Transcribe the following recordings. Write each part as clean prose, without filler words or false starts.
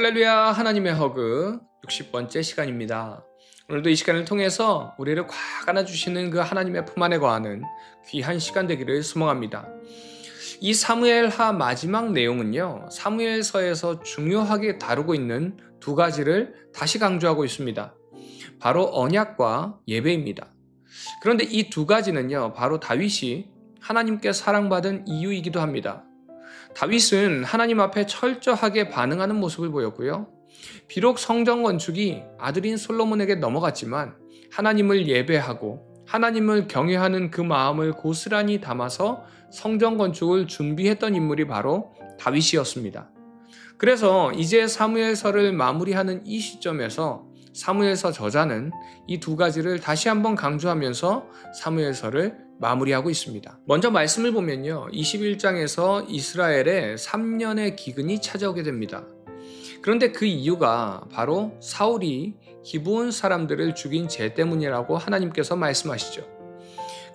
할렐루야. 하나님의 허그 60번째 시간입니다. 오늘도 이 시간을 통해서 우리를 꽉 안아주시는 그 하나님의 품 안에 거하는 귀한 시간 되기를 소망합니다. 이 사무엘하 마지막 내용은요, 사무엘서에서 중요하게 다루고 있는 두 가지를 다시 강조하고 있습니다. 바로 언약과 예배입니다. 그런데 이 두 가지는요, 바로 다윗이 하나님께 사랑받은 이유이기도 합니다. 다윗은 하나님 앞에 철저하게 반응하는 모습을 보였고요. 비록 성전 건축이 아들인 솔로몬에게 넘어갔지만 하나님을 예배하고 하나님을 경외하는 그 마음을 고스란히 담아서 성전 건축을 준비했던 인물이 바로 다윗이었습니다. 그래서 이제 사무엘서를 마무리하는 이 시점에서 사무엘서 저자는 이 두 가지를 다시 한번 강조하면서 사무엘서를 마무리하고 있습니다. 먼저 말씀을 보면요, 21장에서 이스라엘에 3년의 기근이 찾아오게 됩니다. 그런데 그 이유가 바로 사울이 기브온 사람들을 죽인 죄 때문이라고 하나님께서 말씀하시죠.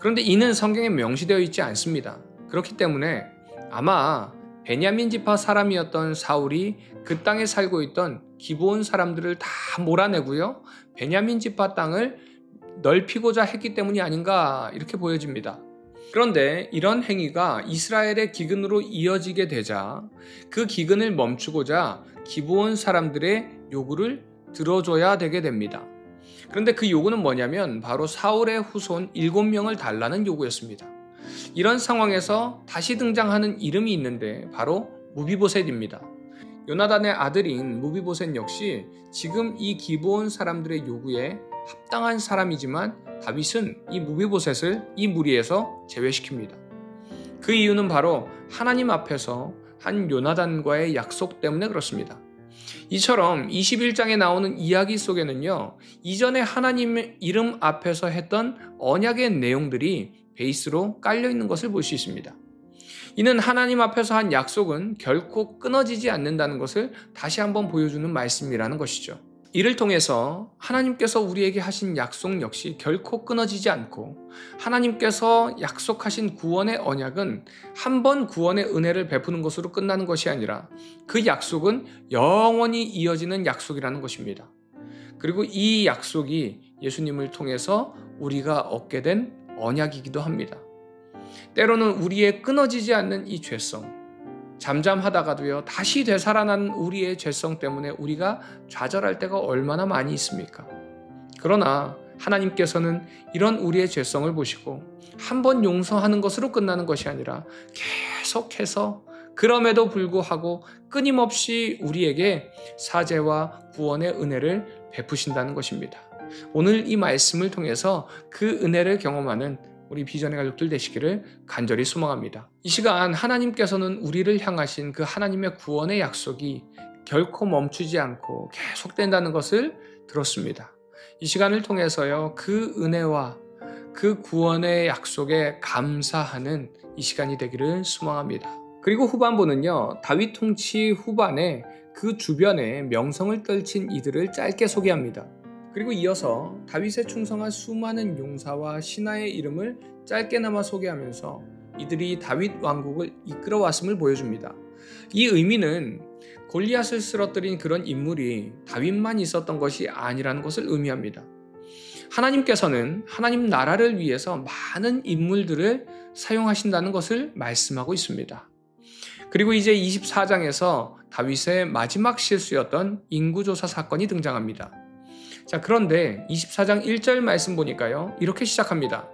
그런데 이는 성경에 명시되어 있지 않습니다. 그렇기 때문에 아마 베냐민 지파 사람이었던 사울이 그 땅에 살고 있던 기브온 사람들을 다 몰아내고요, 베냐민 지파 땅을 넓히고자 했기 때문이 아닌가 이렇게 보여집니다. 그런데 이런 행위가 이스라엘의 기근으로 이어지게 되자 그 기근을 멈추고자 기브온 사람들의 요구를 들어줘야 되게 됩니다. 그런데 그 요구는 뭐냐면 바로 사울의 후손 7명을 달라는 요구였습니다. 이런 상황에서 다시 등장하는 이름이 있는데 바로 무비보셋입니다. 요나단의 아들인 무비보셋 역시 지금 이 기브온 사람들의 요구에 합당한 사람이지만 다윗은 이 무비보셋을 이 무리에서 제외시킵니다. 그 이유는 바로 하나님 앞에서 한 요나단과의 약속 때문에 그렇습니다. 이처럼 21장에 나오는 이야기 속에는요, 이전에 하나님의 이름 앞에서 했던 언약의 내용들이 베이스로 깔려 있는 것을 볼 수 있습니다. 이는 하나님 앞에서 한 약속은 결코 끊어지지 않는다는 것을 다시 한번 보여주는 말씀이라는 것이죠. 이를 통해서 하나님께서 우리에게 하신 약속 역시 결코 끊어지지 않고, 하나님께서 약속하신 구원의 언약은 한 번 구원의 은혜를 베푸는 것으로 끝나는 것이 아니라 그 약속은 영원히 이어지는 약속이라는 것입니다. 그리고 이 약속이 예수님을 통해서 우리가 얻게 된 언약이기도 합니다. 때로는 우리의 끊어지지 않는 이 죄성, 잠잠하다가도요, 다시 되살아나는 우리의 죄성 때문에 우리가 좌절할 때가 얼마나 많이 있습니까? 그러나 하나님께서는 이런 우리의 죄성을 보시고 한 번 용서하는 것으로 끝나는 것이 아니라 계속해서 그럼에도 불구하고 끊임없이 우리에게 사죄와 구원의 은혜를 베푸신다는 것입니다. 오늘 이 말씀을 통해서 그 은혜를 경험하는 우리 비전의 가족들 되시기를 간절히 소망합니다. 이 시간 하나님께서는 우리를 향하신 그 하나님의 구원의 약속이 결코 멈추지 않고 계속된다는 것을 들었습니다. 이 시간을 통해서요, 그 은혜와 그 구원의 약속에 감사하는 이 시간이 되기를 소망합니다. 그리고 후반부는요, 다윗 통치 후반에 그 주변에 명성을 떨친 이들을 짧게 소개합니다. 그리고 이어서 다윗에 충성한 수많은 용사와 신하의 이름을 짧게나마 소개하면서 이들이 다윗 왕국을 이끌어왔음을 보여줍니다. 이 의미는 골리앗을 쓰러뜨린 그런 인물이 다윗만 있었던 것이 아니라는 것을 의미합니다. 하나님께서는 하나님 나라를 위해서 많은 인물들을 사용하신다는 것을 말씀하고 있습니다. 그리고 이제 24장에서 다윗의 마지막 실수였던 인구조사 사건이 등장합니다. 자, 그런데 24장 1절 말씀 보니까요, 이렇게 시작합니다.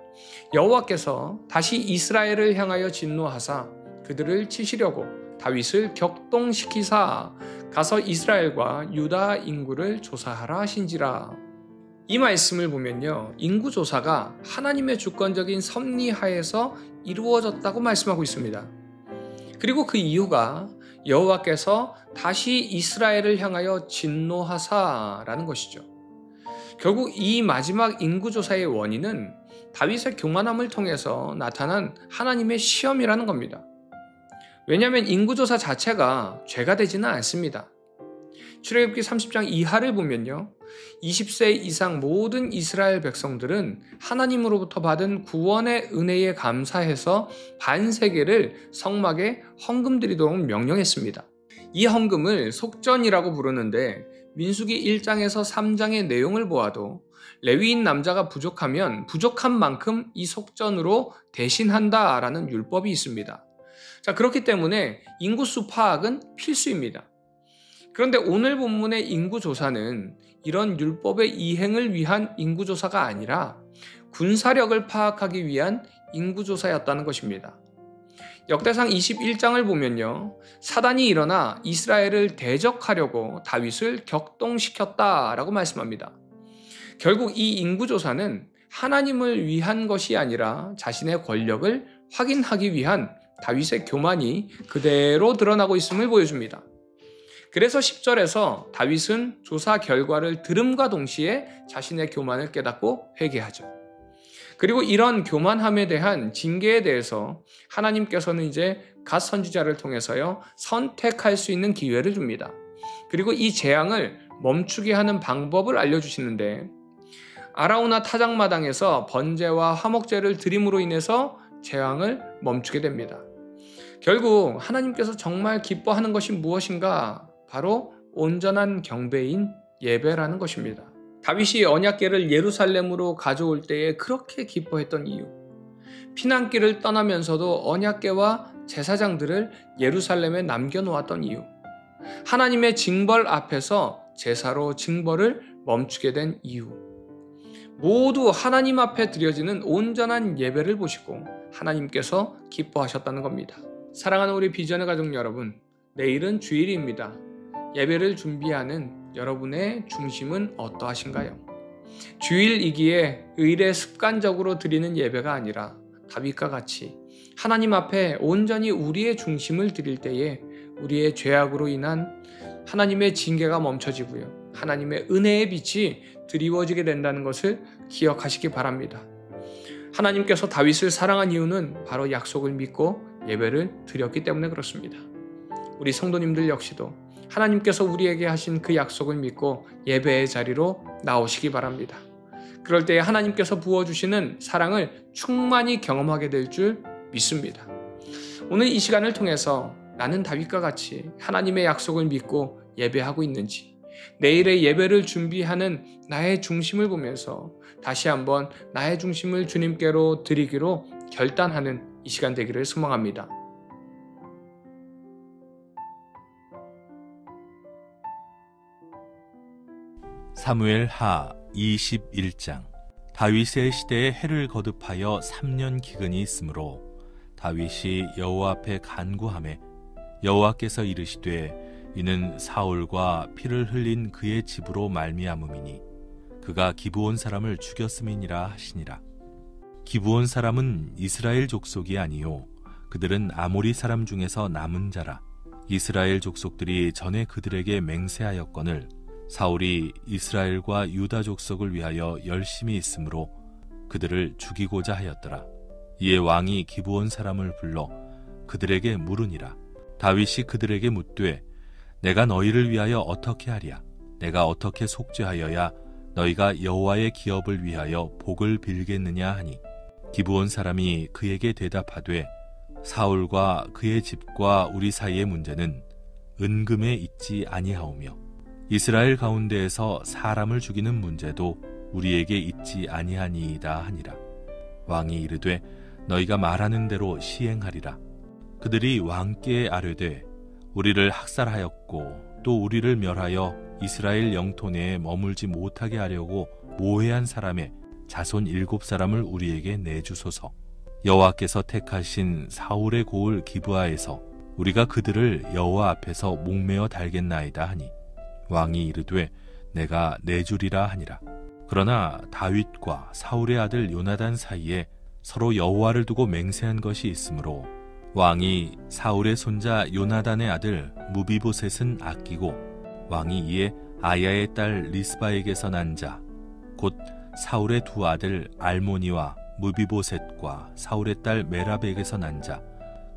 여호와께서 다시 이스라엘을 향하여 진노하사 그들을 치시려고 다윗을 격동시키사 가서 이스라엘과 유다 인구를 조사하라 하신지라. 이 말씀을 보면요, 인구조사가 하나님의 주권적인 섭리하에서 이루어졌다고 말씀하고 있습니다. 그리고 그 이유가 여호와께서 다시 이스라엘을 향하여 진노하사라는 것이죠. 결국 이 마지막 인구조사의 원인은 다윗의 교만함을 통해서 나타난 하나님의 시험이라는 겁니다. 왜냐하면 인구조사 자체가 죄가 되지는 않습니다. 출애굽기 30장 이하를 보면요, 20세 이상 모든 이스라엘 백성들은 하나님으로부터 받은 구원의 은혜에 감사해서 반세계를 성막에 헌금드리도록 명령했습니다. 이 헌금을 속전이라고 부르는데 민수기 1장에서 3장의 내용을 보아도 레위인 남자가 부족하면 부족한 만큼 이 속전으로 대신한다라는 율법이 있습니다. 자, 그렇기 때문에 인구수 파악은 필수입니다. 그런데 오늘 본문의 인구조사는 이런 율법의 이행을 위한 인구조사가 아니라 군사력을 파악하기 위한 인구조사였다는 것입니다. 역대상 21장을 보면요, 사단이 일어나 이스라엘을 대적하려고 다윗을 격동시켰다라고 말씀합니다. 결국 이 인구조사는 하나님을 위한 것이 아니라 자신의 권력을 확인하기 위한 다윗의 교만이 그대로 드러나고 있음을 보여줍니다. 그래서 10절에서 다윗은 조사 결과를 들음과 동시에 자신의 교만을 깨닫고 회개하죠. 그리고 이런 교만함에 대한 징계에 대해서 하나님께서는 이제 갓 선지자를 통해서요, 선택할 수 있는 기회를 줍니다. 그리고 이 재앙을 멈추게 하는 방법을 알려주시는데, 아라우나 타작마당에서 번제와 화목제를 드림으로 인해서 재앙을 멈추게 됩니다. 결국 하나님께서 정말 기뻐하는 것이 무엇인가? 바로 온전한 경배인 예배라는 것입니다. 다윗이 언약궤를 예루살렘으로 가져올 때에 그렇게 기뻐했던 이유, 피난길을 떠나면서도 언약궤와 제사장들을 예루살렘에 남겨놓았던 이유, 하나님의 징벌 앞에서 제사로 징벌을 멈추게 된 이유, 모두 하나님 앞에 드려지는 온전한 예배를 보시고 하나님께서 기뻐하셨다는 겁니다. 사랑하는 우리 비전의 가족 여러분, 내일은 주일입니다. 예배를 준비하는 여러분의 중심은 어떠하신가요? 주일이기에 의례 습관적으로 드리는 예배가 아니라 다윗과 같이 하나님 앞에 온전히 우리의 중심을 드릴 때에 우리의 죄악으로 인한 하나님의 징계가 멈춰지고요, 하나님의 은혜의 빛이 드리워지게 된다는 것을 기억하시기 바랍니다. 하나님께서 다윗을 사랑한 이유는 바로 약속을 믿고 예배를 드렸기 때문에 그렇습니다. 우리 성도님들 역시도 하나님께서 우리에게 하신 그 약속을 믿고 예배의 자리로 나오시기 바랍니다. 그럴 때 하나님께서 부어주시는 사랑을 충만히 경험하게 될 줄 믿습니다. 오늘 이 시간을 통해서 나는 다윗과 같이 하나님의 약속을 믿고 예배하고 있는지, 내일의 예배를 준비하는 나의 중심을 보면서 다시 한번 나의 중심을 주님께로 드리기로 결단하는 이 시간 되기를 소망합니다. 사무엘 하 21장. 다윗의 시대에 해를 거듭하여 3년 기근이 있으므로 다윗이 여호와 앞에 간구하매 여호와께서 이르시되 이는 사울과 피를 흘린 그의 집으로 말미암음이니 그가 기브온 사람을 죽였음이니라 하시니라. 기브온 사람은 이스라엘 족속이 아니요 그들은 아모리 사람 중에서 남은 자라. 이스라엘 족속들이 전에 그들에게 맹세하였거늘 사울이 이스라엘과 유다 족속을 위하여 열심히 있으므로 그들을 죽이고자 하였더라. 이에 왕이 기브온 사람을 불러 그들에게 물으니라. 다윗이 그들에게 묻되 내가 너희를 위하여 어떻게 하랴? 내가 어떻게 속죄하여야 너희가 여호와의 기업을 위하여 복을 빌겠느냐 하니, 기브온 사람이 그에게 대답하되 사울과 그의 집과 우리 사이의 문제는 은금에 있지 아니하오며 이스라엘 가운데에서 사람을 죽이는 문제도 우리에게 있지 아니하니이다 하니라. 왕이 이르되 너희가 말하는 대로 시행하리라. 그들이 왕께 아뢰되 우리를 학살하였고 또 우리를 멸하여 이스라엘 영토 내에 머물지 못하게 하려고 모해한 사람의 자손 7사람을 우리에게 내주소서. 여호와께서 택하신 사울의 고을 기브아에서 우리가 그들을 여호와 앞에서 목매어 달겠나이다 하니, 왕이 이르되 내가 내주리라 하니라. 그러나 다윗과 사울의 아들 요나단 사이에 서로 여호와를 두고 맹세한 것이 있으므로 왕이 사울의 손자 요나단의 아들 무비보셋은 아끼고 왕이 이에 아야의 딸 리스바에게서 난 자 곧 사울의 두 아들 알모니와 무비보셋과 사울의 딸 메랍에게서 난 자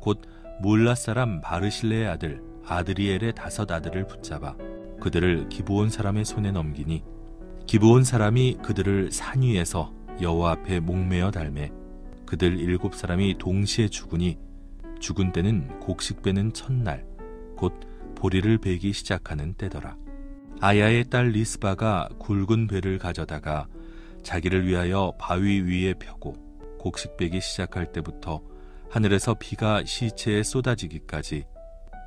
곧 물라 사람 바르실레의 아들 아드리엘의 5 아들을 붙잡아 그들을 기브온 사람의 손에 넘기니, 기브온 사람이 그들을 산 위에서 여호와 앞에 목매어 달매 그들 7사람이 동시에 죽으니 죽은 때는 곡식 베는 첫날 곧 보리를 베기 시작하는 때더라. 아야의 딸 리스바가 굵은 배를 가져다가 자기를 위하여 바위 위에 펴고 곡식 베기 시작할 때부터 하늘에서 비가 시체에 쏟아지기까지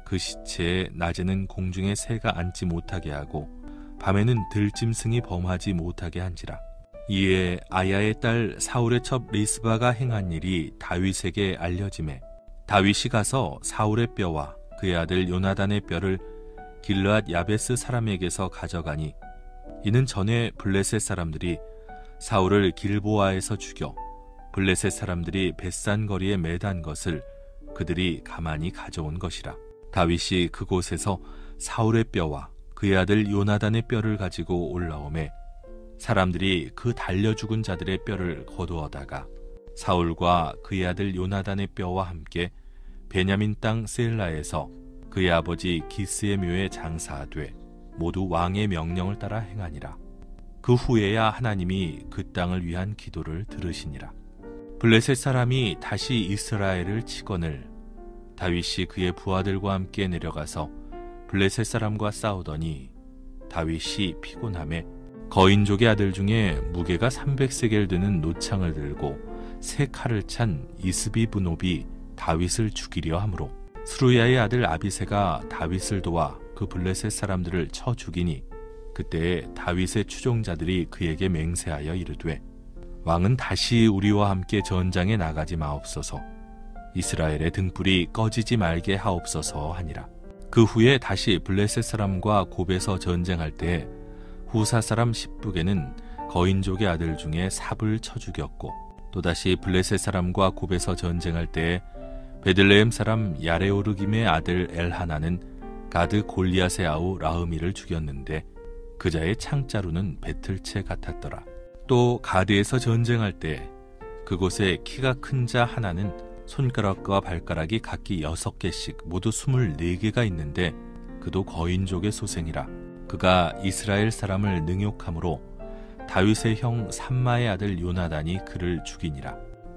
그 시체에 낮에는 공중에 새가 앉지 못하게 하고 밤에는 들짐승이 범하지 못하게 한지라. 이에 아야의 딸 사울의 첩 리스바가 행한 일이 다윗에게 알려지매 다윗이 가서 사울의 뼈와 그의 아들 요나단의 뼈를 길르앗 야베스 사람에게서 가져가니 이는 전에 블레셋 사람들이 사울을 길보아에서 죽여 블레셋 사람들이 벳산 거리에 매단 것을 그들이 가만히 가져온 것이라. 다윗이 그곳에서 사울의 뼈와 그의 아들 요나단의 뼈를 가지고 올라오매 사람들이 그 달려 죽은 자들의 뼈를 거두어다가 사울과 그의 아들 요나단의 뼈와 함께 베냐민 땅 셀라에서 그의 아버지 기스의 묘에 장사하되 모두 왕의 명령을 따라 행하니라. 그 후에야 하나님이 그 땅을 위한 기도를 들으시니라. 블레셋 사람이 다시 이스라엘을 치거늘 다윗이 그의 부하들과 함께 내려가서 블레셋 사람과 싸우더니 다윗이 피곤함에 거인족의 아들 중에 무게가 300세겔 되는 노창을 들고 세 칼을 찬 이스비브노비 다윗을 죽이려 하므로 스루야의 아들 아비새가 다윗을 도와 그 블레셋 사람들을 쳐 죽이니 그때에 다윗의 추종자들이 그에게 맹세하여 이르되 왕은 다시 우리와 함께 전장에 나가지 마옵소서. 이스라엘의 등불이 꺼지지 말게 하옵소서 하니라. 그 후에 다시 블레셋 사람과 곱에서 전쟁할 때에 후사 사람 십북에는 거인족의 아들 중에 삽을 쳐 죽였고 또다시 블레셋 사람과 곱에서 전쟁할 때에 베들레헴 사람 야레오르김의 아들 엘하나는 가드 골리앗의 아우 라흐미를 죽였는데 그자의 창자루는 배틀채 같았더라. 또 가드에서 전쟁할 때 그곳에 키가 큰 자 하나는 손가락과 발가락이 각기 6개씩 모두 24개가 있는데 그도 거인족의 소생이라. 그가 이스라엘 사람을 능욕함으로 다윗의 형 삼마의 아들 요나단이 그를 죽이니라.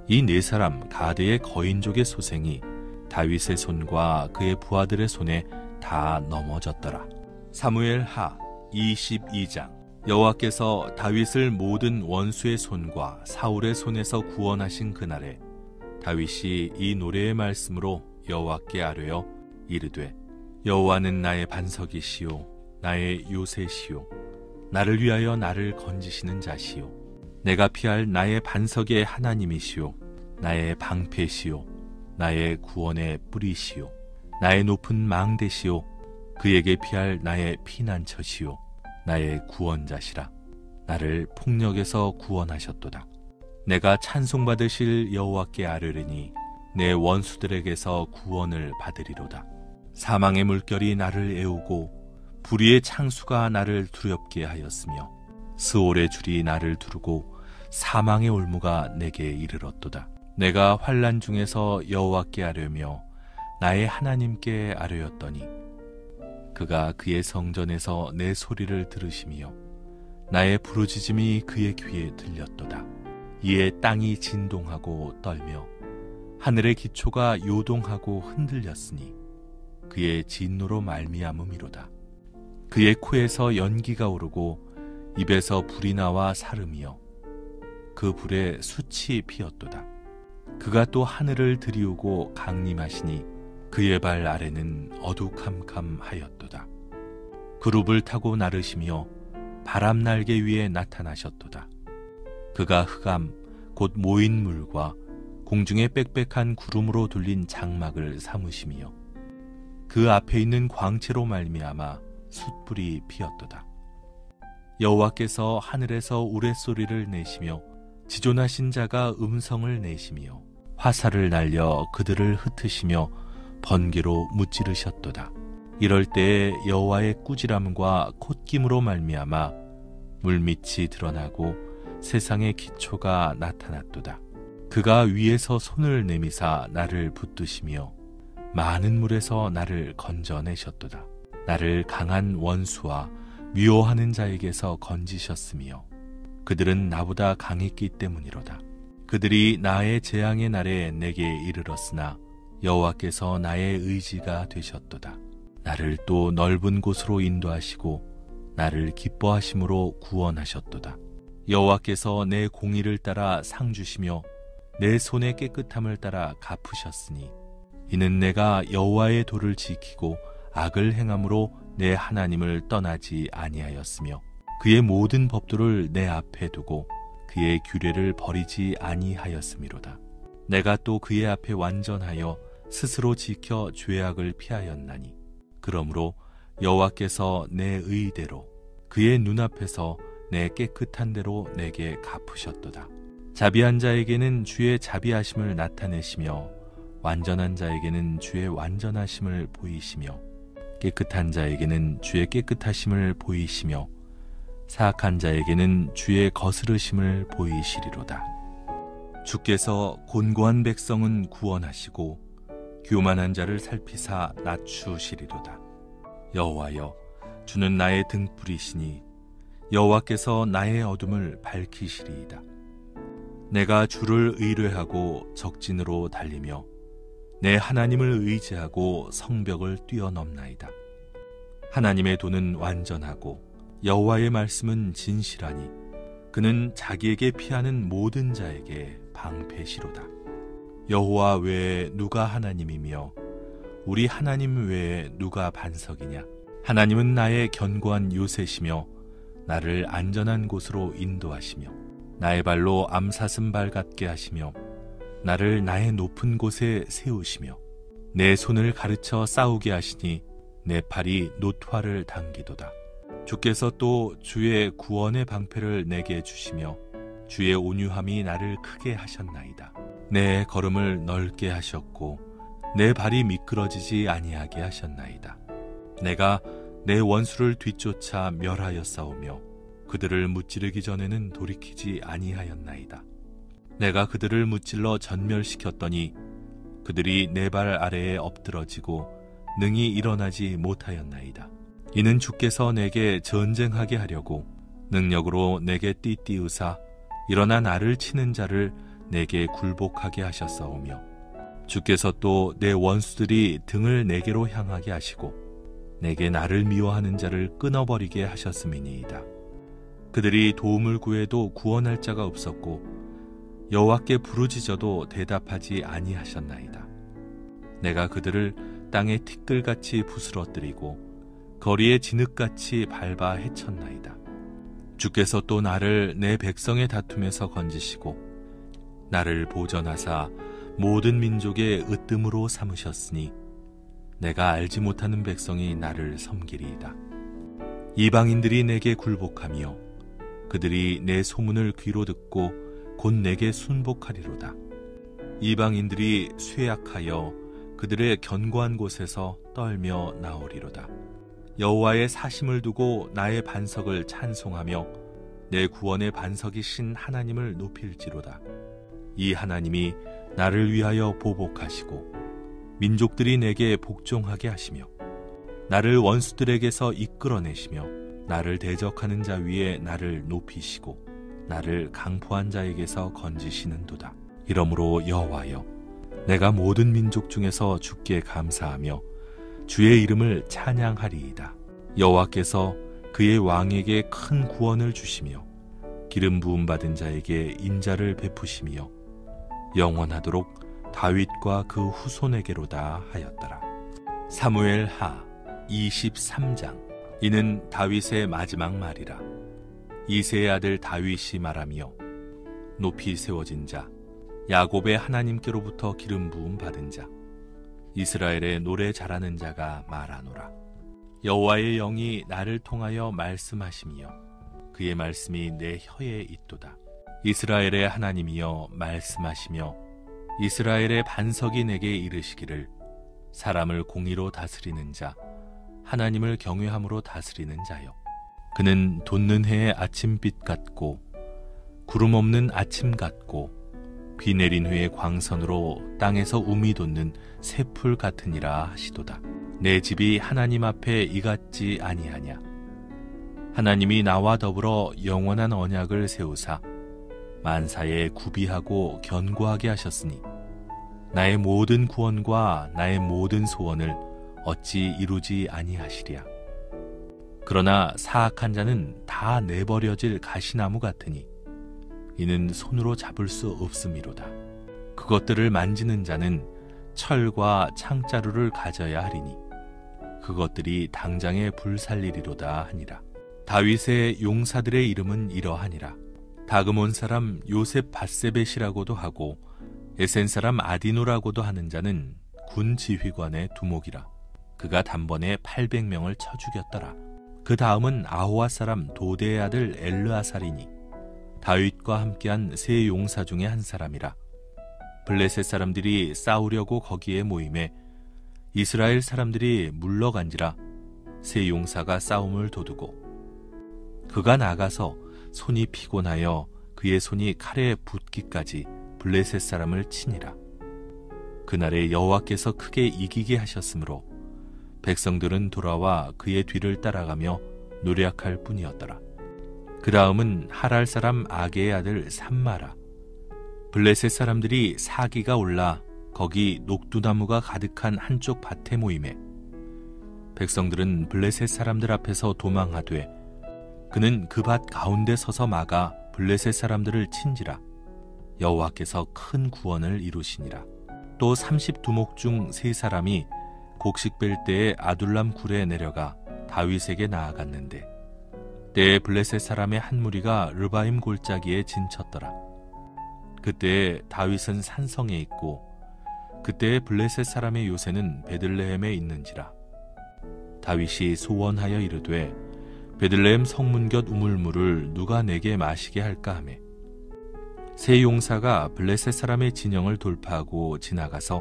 이 네 사람 가드의 거인족의 소생이 다윗의 손과 그의 부하들의 손에 다 넘어졌더라. 사무엘 하 22장. 여호와께서 다윗을 모든 원수의 손과 사울의 손에서 구원하신 그날에 다윗이 이 노래의 말씀으로 여호와께 아뢰어 이르되 여호와는 나의 반석이시요 나의 요새시요 나를 위하여 나를 건지시는 자시요 내가 피할 나의 반석의 하나님이시요 나의 방패시요 나의 구원의 뿌리시요 나의 높은 망대시요 그에게 피할 나의 피난처시요 나의 구원자시라. 나를 폭력에서 구원하셨도다. 내가 찬송받으실 여호와께 아뢰리니 내 원수들에게서 구원을 받으리로다. 사망의 물결이 나를 애우고 불의의 창수가 나를 두렵게 하였으며 스올의 줄이 나를 두르고 사망의 올무가 내게 이르렀도다. 내가 환난 중에서 여호와께 아뢰며 나의 하나님께 아뢰었더니 그가 그의 성전에서 내 소리를 들으시며 나의 부르짖음이 그의 귀에 들렸도다. 이에 땅이 진동하고 떨며 하늘의 기초가 요동하고 흔들렸으니 그의 진노로 말미암음이로다. 그의 코에서 연기가 오르고 입에서 불이 나와 사름이여 그 불에 숯이 피었도다. 그가 또 하늘을 들이우고 강림하시니 그의 발 아래는 어두캄캄하였도다. 그룹을 타고 나르시며 바람 날개 위에 나타나셨도다. 그가 흑암 곧 모인 물과 공중에 빽빽한 구름으로 둘린 장막을 삼으시며 그 앞에 있는 광채로 말미암아 숯불이 피었도다. 여호와께서 하늘에서 우레소리를 내시며 지존하신 자가 음성을 내시며 화살을 날려 그들을 흩으시며 번개로 무찌르셨도다. 이럴 때에 여호와의 꾸지람과 콧김으로 말미암아 물밑이 드러나고 세상의 기초가 나타났도다. 그가 위에서 손을 내미사 나를 붙드시며 많은 물에서 나를 건져내셨도다. 나를 강한 원수와 미워하는 자에게서 건지셨으며 그들은 나보다 강했기 때문이로다. 그들이 나의 재앙의 날에 내게 이르렀으나 여호와께서 나의 의지가 되셨도다. 나를 또 넓은 곳으로 인도하시고 나를 기뻐하심으로 구원하셨도다. 여호와께서 내 공의를 따라 상 주시며 내 손의 깨끗함을 따라 갚으셨으니 이는 내가 여호와의 도를 지키고 악을 행함으로 내 하나님을 떠나지 아니하였으며 그의 모든 법도를 내 앞에 두고 그의 규례를 버리지 아니하였음이로다. 내가 또 그의 앞에 완전하여 스스로 지켜 죄악을 피하였나니 그러므로 여호와께서 내 의대로 그의 눈앞에서 내 깨끗한 대로 내게 갚으셨도다. 자비한 자에게는 주의 자비하심을 나타내시며 완전한 자에게는 주의 완전하심을 보이시며 깨끗한 자에게는 주의 깨끗하심을 보이시며 사악한 자에게는 주의 거스르심을 보이시리로다. 주께서 곤고한 백성은 구원하시고 교만한 자를 살피사 낮추시리로다. 여호와여, 주는 나의 등불이시니 여호와께서 나의 어둠을 밝히시리이다. 내가 주를 의뢰하고 적진으로 달리며 내 하나님을 의지하고 성벽을 뛰어넘나이다. 하나님의 도는 완전하고 여호와의 말씀은 진실하니 그는 자기에게 피하는 모든 자에게 방패시로다. 여호와 외에 누가 하나님이며 우리 하나님 외에 누가 반석이냐? 하나님은 나의 견고한 요새시며 나를 안전한 곳으로 인도하시며 나의 발로 암사슴발 같게 하시며 나를 나의 높은 곳에 세우시며 내 손을 가르쳐 싸우게 하시니 내 팔이 놋화를 당기도다. 주께서 또 주의 구원의 방패를 내게 주시며 주의 온유함이 나를 크게 하셨나이다. 내 걸음을 넓게 하셨고 내 발이 미끄러지지 아니하게 하셨나이다. 내가 내 원수를 뒤쫓아 멸하였사오며 그들을 무찌르기 전에는 돌이키지 아니하였나이다. 내가 그들을 무찔러 전멸시켰더니 그들이 내 발 아래에 엎드러지고 능히 일어나지 못하였나이다. 이는 주께서 내게 전쟁하게 하려고 능력으로 내게 띠띠우사 일어나 나를 치는 자를 내게 굴복하게 하셨사오며 주께서 또 내 원수들이 등을 내게로 향하게 하시고 내게 나를 미워하는 자를 끊어버리게 하셨음이니이다. 그들이 도움을 구해도 구원할 자가 없었고 여호와께 부르짖어도 대답하지 아니하셨나이다. 내가 그들을 땅에 티끌같이 부스러뜨리고 거리에 진흙같이 밟아 헤쳤나이다. 주께서 또 나를 내 백성의 다툼에서 건지시고 나를 보전하사 모든 민족의 으뜸으로 삼으셨으니 내가 알지 못하는 백성이 나를 섬기리이다. 이방인들이 내게 굴복하며 그들이 내 소문을 귀로 듣고 곧 내게 순복하리로다. 이방인들이 쇠약하여 그들의 견고한 곳에서 떨며 나오리로다. 여호와의 사심을 두고 나의 반석을 찬송하며 내 구원의 반석이신 하나님을 높일지로다. 이 하나님이 나를 위하여 보복하시고 민족들이 내게 복종하게 하시며 나를 원수들에게서 이끌어내시며 나를 대적하는 자 위에 나를 높이시고 나를 강포한 자에게서 건지시는도다. 이러므로 여호와여, 내가 모든 민족 중에서 주께 감사하며 주의 이름을 찬양하리이다. 여호와께서 그의 왕에게 큰 구원을 주시며 기름 부음 받은 자에게 인자를 베푸시며 영원하도록 다윗과 그 후손에게로다 하였더라. 사무엘 하 23장. 이는 다윗의 마지막 말이라. 이새의 아들 다윗이 말하며 높이 세워진 자, 야곱의 하나님께로부터 기름 부음 받은 자, 이스라엘의 노래 잘하는 자가 말하노라. 여호와의 영이 나를 통하여 말씀하시며 그의 말씀이 내 혀에 있도다. 이스라엘의 하나님이여 말씀하시며 이스라엘의 반석이 내게 이르시기를 사람을 공의로 다스리는 자, 하나님을 경외함으로 다스리는 자여. 그는 돋는 해의 아침빛 같고 구름 없는 아침 같고 비 내린 후의 광선으로 땅에서 우미 돋는 새풀 같으니라 하시도다. 내 집이 하나님 앞에 이같지 아니하냐. 하나님이 나와 더불어 영원한 언약을 세우사 만사에 구비하고 견고하게 하셨으니 나의 모든 구원과 나의 모든 소원을 어찌 이루지 아니하시랴. 그러나 사악한 자는 다 내버려질 가시나무 같으니 이는 손으로 잡을 수 없음이로다. 그것들을 만지는 자는 철과 창자루를 가져야 하리니 그것들이 당장에 불살리리로다 하니라. 다윗의 용사들의 이름은 이러하니라. 다그몬 사람 요셉 바세벳이라고도 하고 에센 사람 아디노라고도 하는 자는 군 지휘관의 두목이라. 그가 단번에 800명을 쳐 죽였더라. 그 다음은 아호와 사람 도대의 아들 엘르아살이니 다윗과 함께한 세 용사 중에 한 사람이라. 블레셋 사람들이 싸우려고 거기에 모임에 이스라엘 사람들이 물러간지라 세 용사가 싸움을 도두고 그가 나가서 손이 피곤하여 그의 손이 칼에 붙기까지 블레셋 사람을 치니라. 그날에 여호와께서 크게 이기게 하셨으므로 백성들은 돌아와 그의 뒤를 따라가며 노력할 뿐이었더라. 그 다음은 하랄 사람 아게의 아들 삼마라. 블레셋 사람들이 사기가 올라 거기 녹두나무가 가득한 한쪽 밭에 모임에 백성들은 블레셋 사람들 앞에서 도망하되 그는 그 밭 가운데 서서 막아 블레셋 사람들을 친지라. 여호와께서 큰 구원을 이루시니라. 또 30두목 중 3사람이 곡식 뺄 때에 아둘람 굴에 내려가 다윗에게 나아갔는데 때에 블레셋 사람의 한 무리가 르바임 골짜기에 진쳤더라. 그때에 다윗은 산성에 있고 그때에 블레셋 사람의 요새는 베들레헴에 있는지라. 다윗이 소원하여 이르되 베들레헴 성문 곁 우물물을 누가 내게 마시게 할까 하매 세 용사가 블레셋 사람의 진영을 돌파하고 지나가서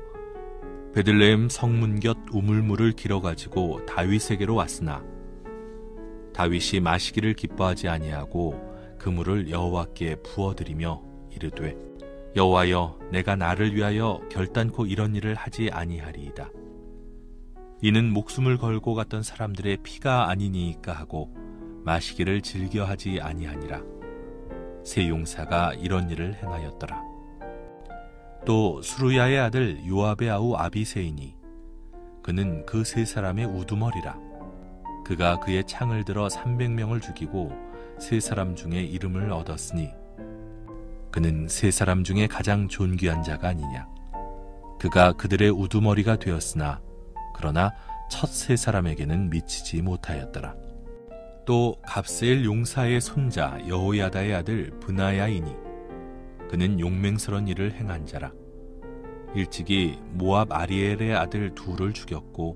베들레헴 성문 곁 우물물을 길어가지고 다윗에게로 왔으나 다윗이 마시기를 기뻐하지 아니하고 그 물을 여호와께 부어드리며 이르되 여호와여 내가 나를 위하여 결단코 이런 일을 하지 아니하리이다. 이는 목숨을 걸고 갔던 사람들의 피가 아니니이까 하고 마시기를 즐겨하지 아니하니라. 세 용사가 이런 일을 행하였더라. 또 수루야의 아들 요압의 아우 아비새이니 그는 그 3사람의 우두머리라. 그가 그의 창을 들어 300명을 죽이고 3사람 중에 이름을 얻었으니 그는 3사람 중에 가장 존귀한 자가 아니냐. 그가 그들의 우두머리가 되었으나 그러나 첫 3사람에게는 미치지 못하였더라. 또 갑세엘 용사의 손자 여호야다의 아들 브나야이니 그는 용맹스러운 일을 행한 자라. 일찍이 모압 아리엘의 아들 둘을 죽였고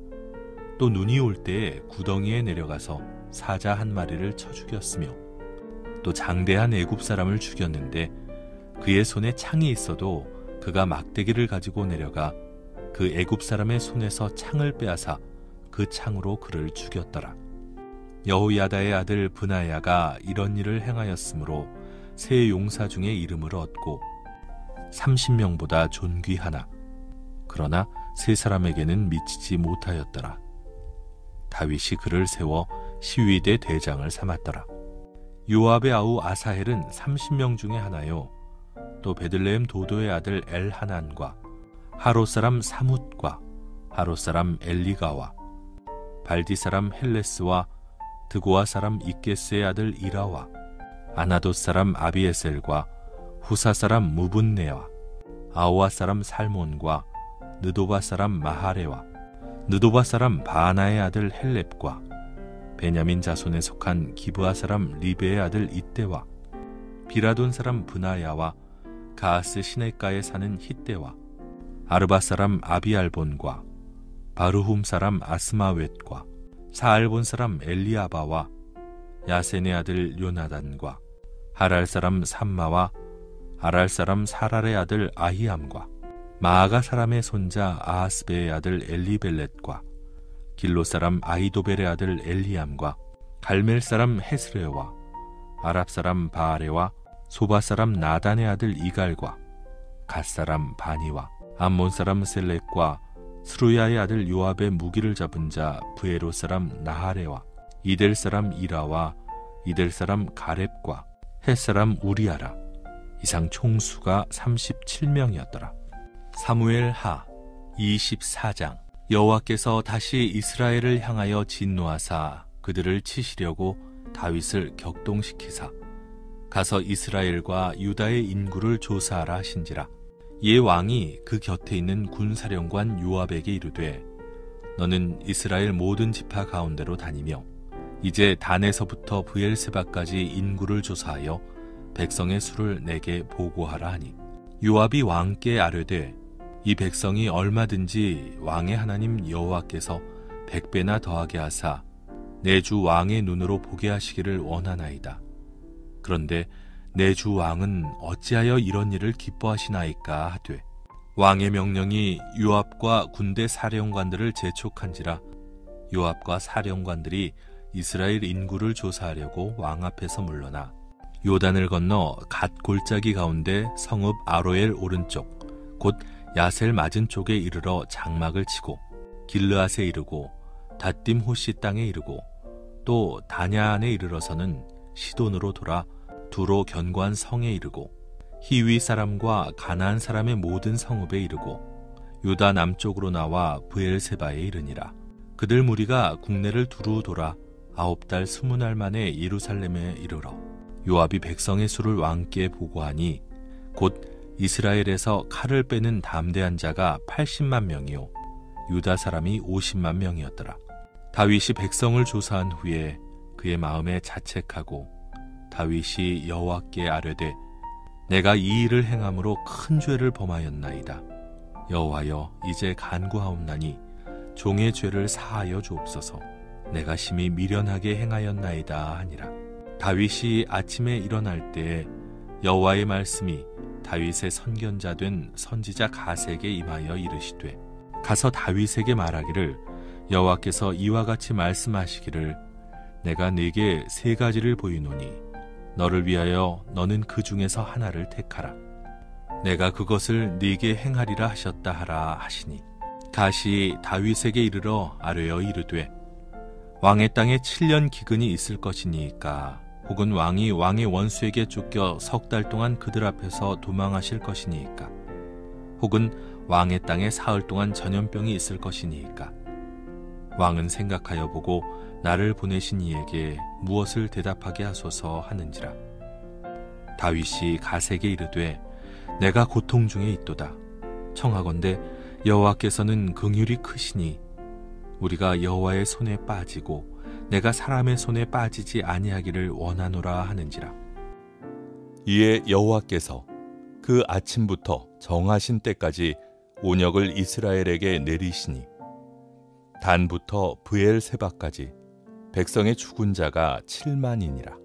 또 눈이 올 때에 구덩이에 내려가서 사자 한 마리를 쳐 죽였으며 또 장대한 애굽 사람을 죽였는데 그의 손에 창이 있어도 그가 막대기를 가지고 내려가 그 애굽 사람의 손에서 창을 빼앗아 그 창으로 그를 죽였더라. 여호야다의 아들 브나야가 이런 일을 행하였으므로 세 용사 중에 이름을 얻고 30명보다 존귀하나 그러나 3사람에게는 미치지 못하였더라. 다윗이 그를 세워 시위대 대장을 삼았더라. 요압의 아우 아사헬은 30명 중에 하나요. 또 베들레헴 도도의 아들 엘하난과 하롯 사람 사뭇과 하롯 사람 엘리가와 발디 사람 헬레스와 드고아 사람 이게스의 아들 이라와 아나돗 사람 아비에셀과 후사 사람 무분네와 아오아 사람 살몬과 느도바 사람 마하레와 느도바 사람 바하나의 아들 헬렙과 베냐민 자손에 속한 기브아 사람 리베의 아들 이때와 비라돈 사람 브나야와 가하스 시내가에 사는 히때와 아르바 사람 아비알본과 바르훔 사람 아스마웻과 사알본 사람 엘리아바와 야센의 아들 요나단과 하랄 사람 삼마와 아랄 사람 사랄의 아들 아히암과 마아가 사람의 손자 아하스베의 아들 엘리벨렛과 길로 사람 아이도벨의 아들 엘리암과 갈멜 사람 헤스레와 아랍 사람 바아레와 소바 사람 나단의 아들 이갈과 갓 사람 바니와 암몬 사람 셀렉과 스루야의 아들 요압의 무기를 잡은 자 브에로 사람 나하레와 이델 사람 이라와 이델 사람 가렙과 헷 사람 우리아라. 이상 총수가 37명이었더라. 사무엘 하 24장. 여호와께서 다시 이스라엘을 향하여 진노하사 그들을 치시려고 다윗을 격동시키사 가서 이스라엘과 유다의 인구를 조사하라 하신지라. 이에 왕이 그 곁에 있는 군사령관 요압에게 이르되 너는 이스라엘 모든 지파 가운데로 다니며 이제 단에서부터 브엘세바까지 인구를 조사하여 백성의 수를 내게 보고하라 하니 요압이 왕께 아뢰되 이 백성이 얼마든지 왕의 하나님 여호와께서 100배나 더하게 하사 내 주 왕의 눈으로 보게 하시기를 원하나이다. 그런데 내 주 왕은 어찌하여 이런 일을 기뻐하시나이까 하되 왕의 명령이 요압과 군대 사령관들을 재촉한지라. 요압과 사령관들이 이스라엘 인구를 조사하려고 왕 앞에서 물러나 요단을 건너 갓 골짜기 가운데 성읍 아로엘 오른쪽 곧 야셀 맞은 쪽에 이르러 장막을 치고 길르앗에 이르고 닷딤 호시 땅에 이르고 또 다냐안에 이르러서는 시돈으로 돌아 두로 견고한 성에 이르고 히위 사람과 가나안 사람의 모든 성읍에 이르고 유다 남쪽으로 나와 브엘세바에 이르니라. 그들 무리가 국내를 두루 돌아 9달 20날 만에 예루살렘에 이르러 요압이 백성의 수를 왕께 보고하니 곧 이스라엘에서 칼을 빼는 담대한 자가 80만 명이요 유다 사람이 50만 명이었더라. 다윗이 백성을 조사한 후에 그의 마음에 자책하고 다윗이 여호와께 아뢰되 내가 이 일을 행함으로 큰 죄를 범하였나이다. 여호와여 이제 간구하옵나니 종의 죄를 사하여 주옵소서. 내가 심히 미련하게 행하였나이다 하니라. 다윗이 아침에 일어날 때에 여호와의 말씀이 다윗의 선견자 된 선지자 가세에게 임하여 이르시되 가서 다윗에게 말하기를 여호와께서 이와 같이 말씀하시기를 내가 네게 3가지를 보이노니 너를 위하여 너는 그 중에서 하나를 택하라. 내가 그것을 네게 행하리라 하셨다 하라 하시니 갓이 다윗에게 이르러 아뢰어 이르되 왕의 땅에 7년 기근이 있을 것이니까 혹은 왕이 왕의 원수에게 쫓겨 3달 동안 그들 앞에서 도망하실 것이니까 혹은 왕의 땅에 사흘 동안 전염병이 있을 것이니까 왕은 생각하여 보고 나를 보내신 이에게 무엇을 대답하게 하소서 하는지라. 다윗이 갓에게 이르되 내가 고통 중에 있도다. 청하건대 여호와께서는 긍휼이 크시니 우리가 여호와의 손에 빠지고 내가 사람의 손에 빠지지 아니하기를 원하노라 하는지라. 이에 여호와께서 그 아침부터 정하신 때까지 온역을 이스라엘에게 내리시니 단부터 브엘세바까지 백성의 죽은 자가 7만이니라.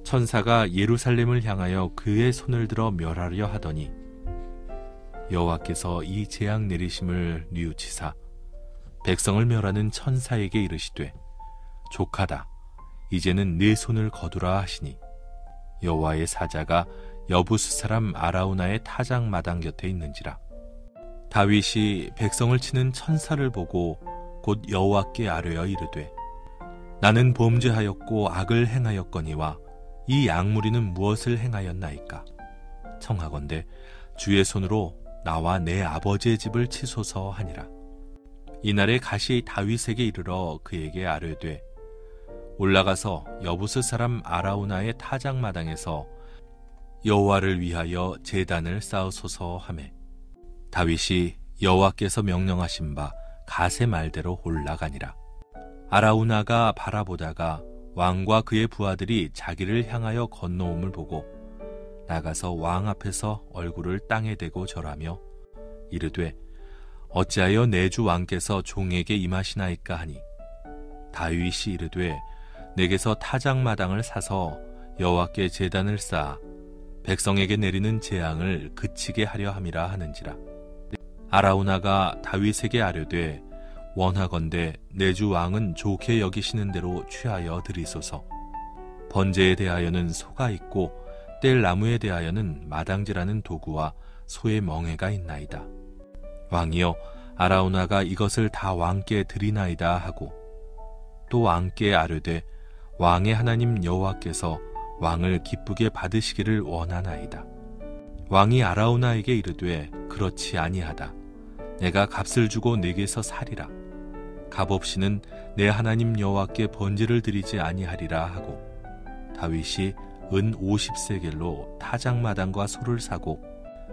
천사가 예루살렘을 향하여 그의 손을 들어 멸하려 하더니 여호와께서 이 재앙 내리심을 뉘우치사 백성을 멸하는 천사에게 이르시되 족하다. 이제는 네 손을 거두라 하시니 여호와의 사자가 여부스 사람 아라우나의 타작 마당 곁에 있는지라. 다윗이 백성을 치는 천사를 보고 곧 여호와께 아뢰어 이르되 나는 범죄하였고 악을 행하였거니와 이 양무리는 무엇을 행하였나이까. 청하건대 주의 손으로 나와 내 아버지의 집을 치소서 하니라. 이날에 갓이 다윗에게 이르러 그에게 아뢰되 올라가서 여부스 사람 아라우나의 타작 마당에서 여호와를 위하여 제단을 쌓으소서 하매 다윗이 여호와께서 명령하신 바 갓의 말대로 올라가니라. 아라우나가 바라보다가 왕과 그의 부하들이 자기를 향하여 건너옴을 보고 나가서 왕 앞에서 얼굴을 땅에 대고 절하며 이르되 어찌하여 내 주 왕께서 종에게 임하시나이까 하니 다윗이 이르되 내게서 타작마당을 사서 여호와께 제단을 쌓아 백성에게 내리는 재앙을 그치게 하려 함이라 하는지라. 아라우나가 다윗에게 아뢰되 원하건대 내 주 왕은 좋게 여기시는 대로 취하여 드리소서. 번제에 대하여는 소가 있고 뗄 나무에 대하여는 마당질하는 도구와 소의 멍에가 있나이다. 왕이여 아라우나가 이것을 다 왕께 드리나이다 하고 또 왕께 아뢰되 왕의 하나님 여호와께서 왕을 기쁘게 받으시기를 원하나이다. 왕이 아라우나에게 이르되 그렇지 아니하다. 내가 값을 주고 내게서 사리라. 값 없이는 내 하나님 여호와께 번제를 드리지 아니하리라 하고 다윗이 은 50세겔로 타작마당과 소를 사고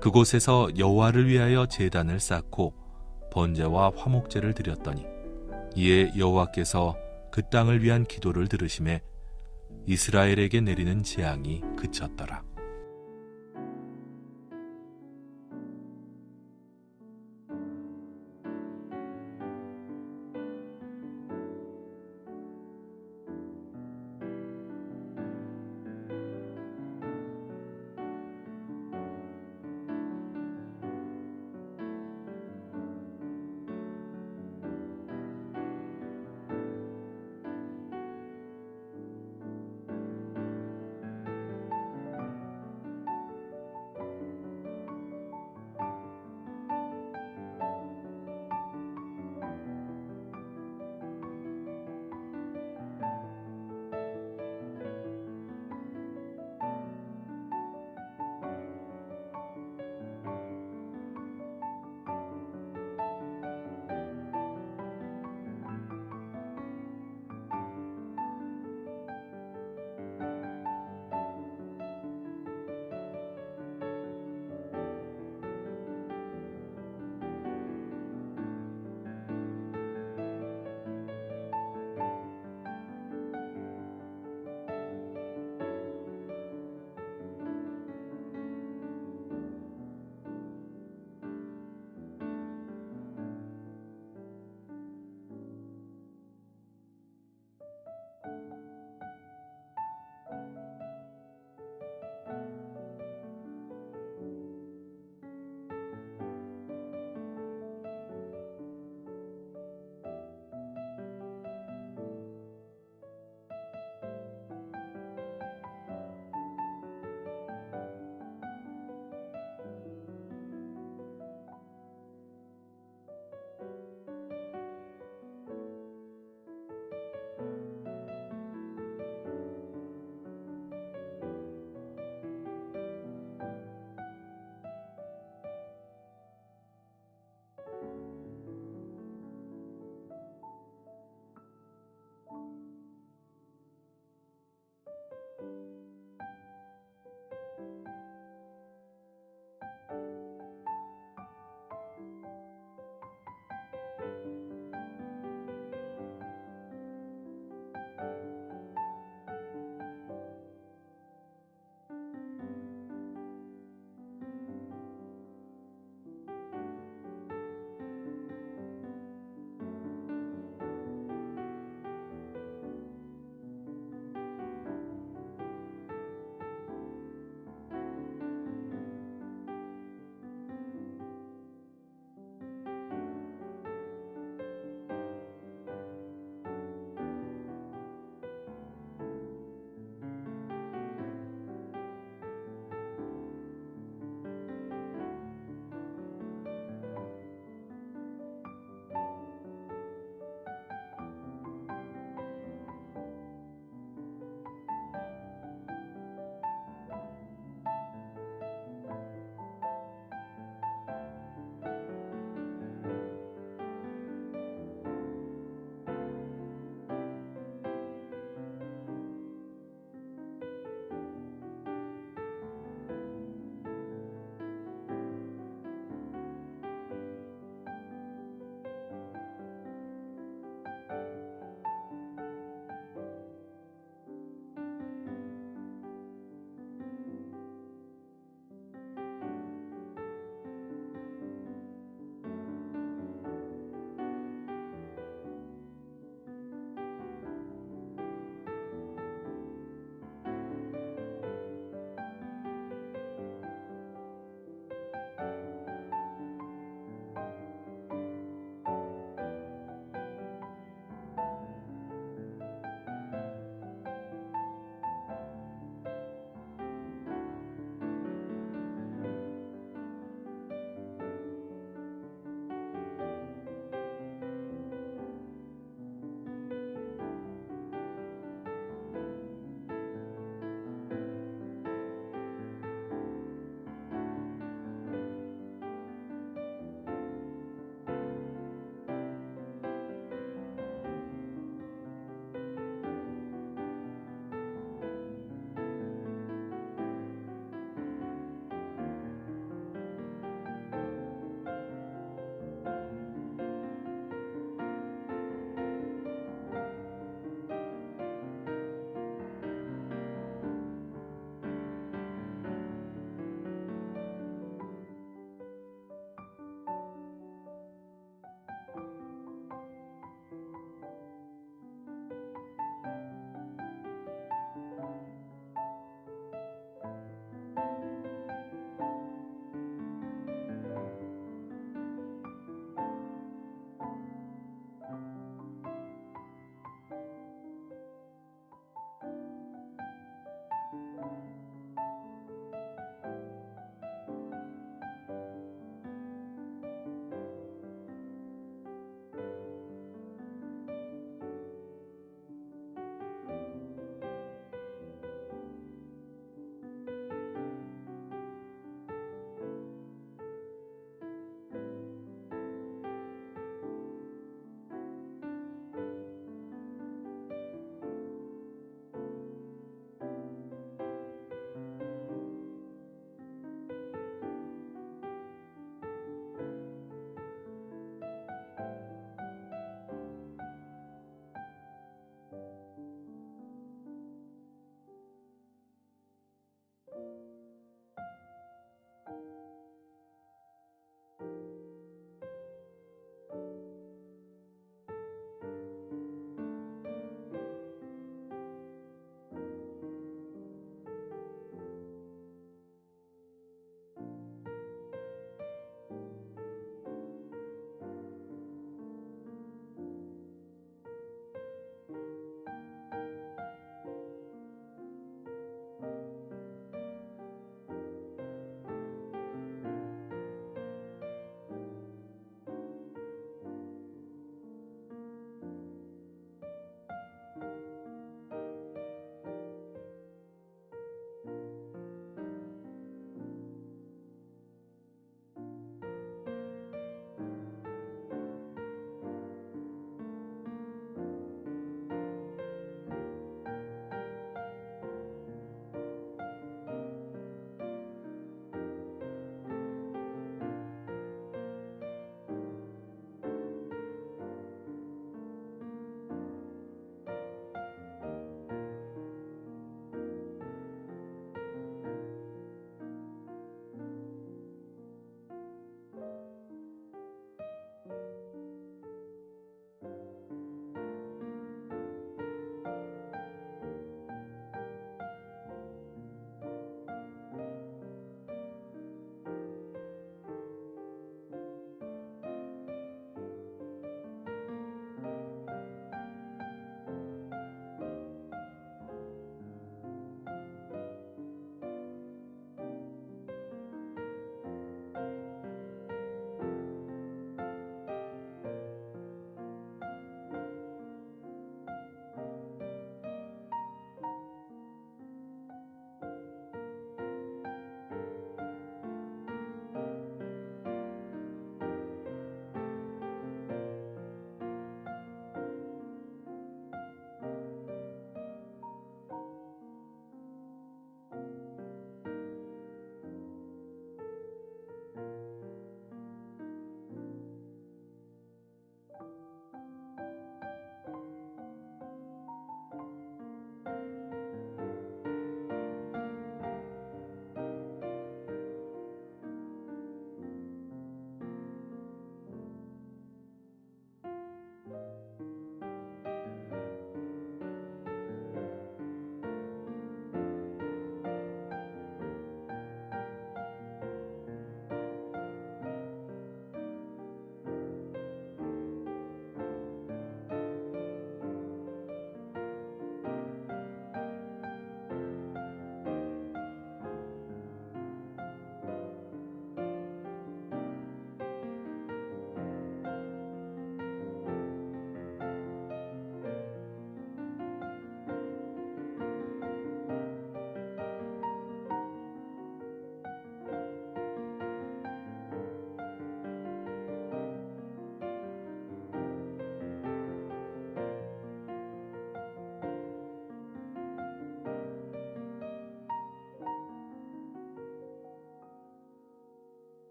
그곳에서 여호와를 위하여 제단을 쌓고 번제와 화목제를 드렸더니 이에 여호와께서 그 땅을 위한 기도를 들으심에 이스라엘에게 내리는 재앙이 그쳤더라.